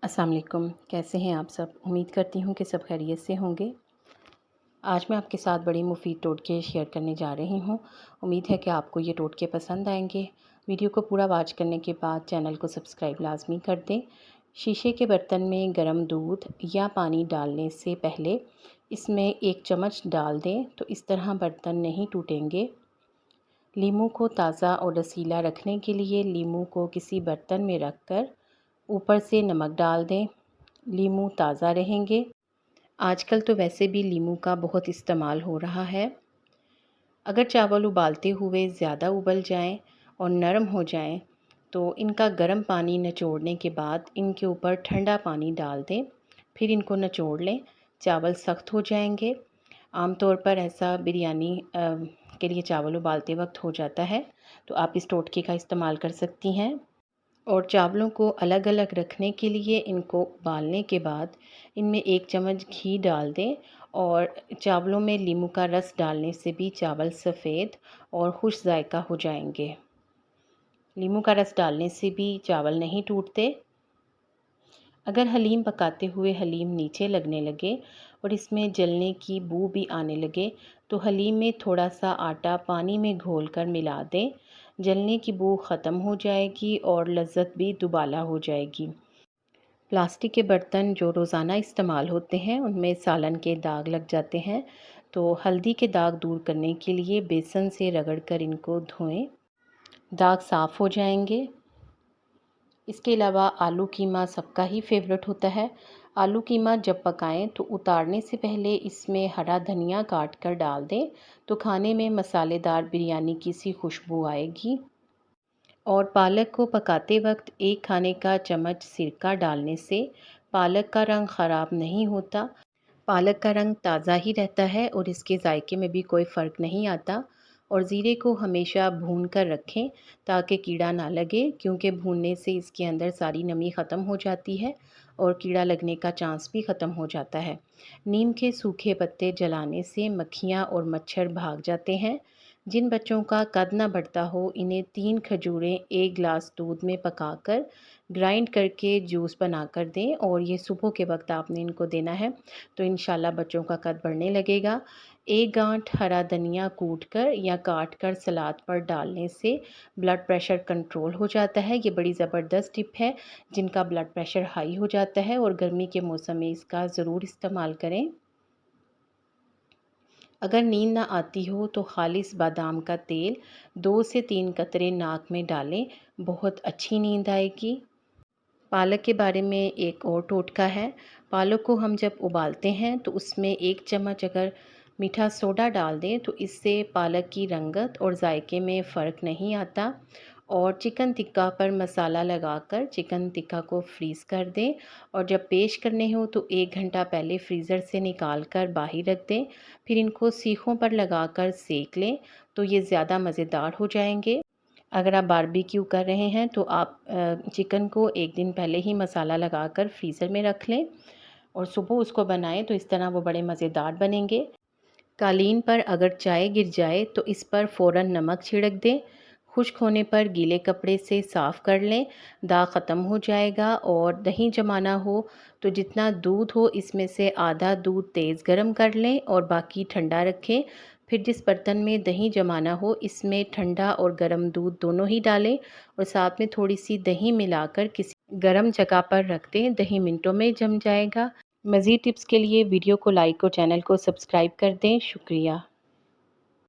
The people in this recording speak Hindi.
अस्सलाम वालेकुम। कैसे हैं आप सब? उम्मीद करती हूँ कि सब खैरियत से होंगे। आज मैं आपके साथ बड़ी मुफ़ीद टोटके शेयर करने जा रही हूँ। उम्मीद है कि आपको ये टोटके पसंद आएंगे। वीडियो को पूरा वॉच करने के बाद चैनल को सब्सक्राइब लाजमी कर दें। शीशे के बर्तन में गर्म दूध या पानी डालने से पहले इसमें 1 चम्मच डाल दें तो इस तरह बर्तन नहीं टूटेंगे। लीमू को ताज़ा और रसीला रखने के लिए लीमू को किसी बर्तन में रख कर ऊपर से नमक डाल दें। लीमू ताज़ा रहेंगे। आजकल तो वैसे भी लीमू का बहुत इस्तेमाल हो रहा है। अगर चावल उबालते हुए ज़्यादा उबल जाएं और नरम हो जाएं तो इनका गर्म पानी निचोड़ने के बाद इनके ऊपर ठंडा पानी डाल दें, फिर इनको निचोड़ लें। चावल सख्त हो जाएंगे। आमतौर पर ऐसा बिरयानी के लिए चावल उबालते वक्त हो जाता है, तो आप इस टोटके का इस्तेमाल कर सकती हैं। और चावलों को अलग अलग रखने के लिए इनको उबालने के बाद इनमें 1 चम्मच घी डाल दें और चावलों में नींबू का रस डालने से भी चावल सफ़ेद और खुश जायका हो जाएंगे। नींबू का रस डालने से भी चावल नहीं टूटते। अगर हलीम पकाते हुए हलीम नीचे लगने लगे और इसमें जलने की बू भी आने लगे तो हलीम में थोड़ा सा आटा पानी में घोलकर मिला दें। जलने की बू ख़त्म हो जाएगी और लज़्ज़त भी दुबाला हो जाएगी। प्लास्टिक के बर्तन जो रोज़ाना इस्तेमाल होते हैं उनमें सालन के दाग लग जाते हैं, तो हल्दी के दाग दूर करने के लिए बेसन से रगड़कर इनको धोएं। दाग साफ़ हो जाएंगे। इसके अलावा आलू कीमा सबका ही फेवरेट होता है। आलू कीमा जब पकाएं तो उतारने से पहले इसमें हरा धनिया काट कर डाल दें, तो खाने में मसालेदार बिरयानी की सी खुशबू आएगी। और पालक को पकाते वक्त 1 खाने का चम्मच सिरका डालने से पालक का रंग ख़राब नहीं होता। पालक का रंग ताज़ा ही रहता है और इसके जायके में भी कोई फ़र्क नहीं आता। और ज़ीरे को हमेशा भून कर रखें ताकि कीड़ा ना लगे, क्योंकि भूनने से इसके अंदर सारी नमी ख़त्म हो जाती है और कीड़ा लगने का चांस भी ख़त्म हो जाता है। नीम के सूखे पत्ते जलाने से मक्खियाँ और मच्छर भाग जाते हैं। जिन बच्चों का कद ना बढ़ता हो इन्हें 3 खजूरें 1 गिलास दूध में पकाकर ग्राइंड करके जूस बनाकर दें और ये सुबह के वक्त आपने इनको देना है, तो इंशाल्लाह बच्चों का कद बढ़ने लगेगा। 1 गांठ हरा धनिया कूटकर या काट कर सलाद पर डालने से ब्लड प्रेशर कंट्रोल हो जाता है। ये बड़ी ज़बरदस्त टिप है। जिनका ब्लड प्रेशर हाई हो जाता है और गर्मी के मौसम में इसका ज़रूर इस्तेमाल करें। अगर नींद ना आती हो तो खालिस बादाम का तेल 2 से 3 कतरे नाक में डालें, बहुत अच्छी नींद आएगी। पालक के बारे में एक और टोटका है। पालक को हम जब उबालते हैं तो उसमें 1 चम्मच अगर मीठा सोडा डाल दें तो इससे पालक की रंगत और जायके में फ़र्क नहीं आता। और चिकन टिक्का पर मसाला लगाकर चिकन टिक्का को फ्रीज़ कर दें और जब पेश करने हो तो 1 घंटा पहले फ्रीज़र से निकाल कर बाहर रख दें। फिर इनको सीखों पर लगाकर सेक लें तो ये ज़्यादा मज़ेदार हो जाएंगे। अगर आप बारबेक्यू कर रहे हैं तो आप चिकन को 1 दिन पहले ही मसाला लगाकर फ्रीज़र में रख लें और सुबह उसको बनाएं तो इस तरह वो बड़े मज़ेदार बनेंगे। कालीन पर अगर चाय गिर जाए तो इस पर फ़ौरन नमक छिड़क दें। खुश्क होने पर गीले कपड़े से साफ़ कर लें, दाग ख़त्म हो जाएगा। और दही जमाना हो तो जितना दूध हो इसमें से आधा दूध तेज़ गरम कर लें और बाकी ठंडा रखें। फिर जिस बर्तन में दही जमाना हो इसमें ठंडा और गर्म दूध दोनों ही डालें और साथ में थोड़ी सी दही मिलाकर किसी गर्म जगह पर रख दें। दही मिनटों में जम जाएगा। मज़ीद टिप्स के लिए वीडियो को लाइक और चैनल को सब्सक्राइब कर दें। शुक्रिया।